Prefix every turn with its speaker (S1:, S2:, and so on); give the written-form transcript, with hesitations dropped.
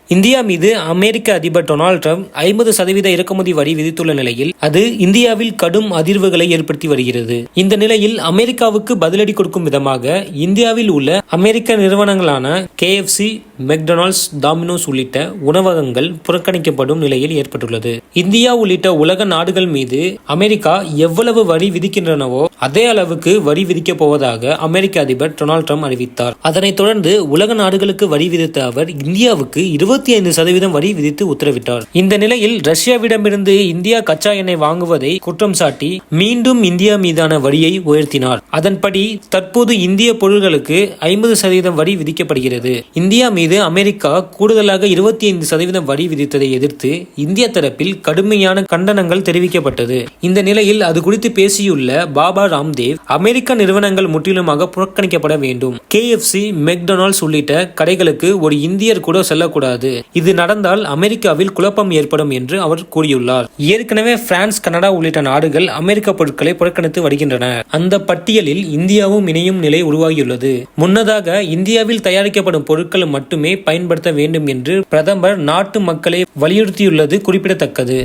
S1: India மீது அமெரிக்க அதிபர் Donald Trump 50% இறக்குமதி வரி விதித்துள்ள நிலையில் அது இந்தியாவில் கடும் அதிர்வுகளை ஏற்படுத்தி வருகிறது. இந்த நிலையில் அமெரிக்காவுக்கு பதிலடி கொடுக்கும் விதமாக இந்தியாவில் உள்ள அமெரிக்க நிறுவனங்களான KFC, மெக்டொனால்ட்ஸ், டாமினோஸ் உள்ளிட்ட உணவகங்கள் புறக்கணிக்கப்படும் நிலையில் ஏற்பட்டுள்ளது. இந்தியா உள்ளிட்ட உலக நாடுகள் மீது அமெரிக்கா எவ்வளவு வரி விதிக்கின்றனவோ அதே அளவுக்கு வரி விதிக்கப் போவதாக அமெரிக்க அதிபர் டொனால்ட் ட்ரம்ப் அறிவித்தார். அதனைத் தொடர்ந்து உலக நாடுகளுக்கு வரி விதித்த அவர் இந்தியாவுக்கு 25% வரி விதித்து உத்தரவிட்டார். இந்த நிலையில் ரஷ்யாவிடமிருந்து இந்தியா கச்சா எண்ணெய் வாங்குவதை குற்றம் சாட்டி மீண்டும் இந்தியா மீதான வரியை உயர்த்தினார். அதன்படி தற்போது இந்திய பொருட்களுக்கு 50% வரி விதிக்கப்படுகிறது. இந்தியா மீது அமெரிக்கா கூடுதலாக 25% வரி விதித்ததை எதிர்த்து இந்திய தரப்பில் கடுமையான கண்டனங்கள் தெரிவிக்கப்பட்டது. இந்த நிலையில் அது குறித்து பேசியுள்ள பாபா ராம்தேவ், அமெரிக்க நிறுவனங்கள் முற்றிலுமாக புறக்கணிக்கப்பட வேண்டும். KFC, மெக்டொனால்ட்ஸ் உள்ளிட்ட கடைகளுக்கு ஒரு இந்தியர் கூட செல்லக்கூடாது. இது நடந்தால் அமெரிக்காவில் குழப்பம் ஏற்படும் என்று அவர் கூறியுள்ளார். ஏற்கனவே பிரான்ஸ், கனடா உள்ளிட்ட நாடுகள் அமெரிக்க பொருட்களை புறக்கணித்து வருகின்றன. அந்த பட்டியலில் இந்தியாவும் இணையும் நிலை உருவாகியுள்ளது. முன்னதாக இந்தியாவில் தயாரிக்கப்படும் பொருட்கள் மட்டுமே பயன்படுத்த வேண்டும் என்று பிரதமர் நாட்டு மக்களை வலியுறுத்தியுள்ளது குறிப்பிடத்தக்கது.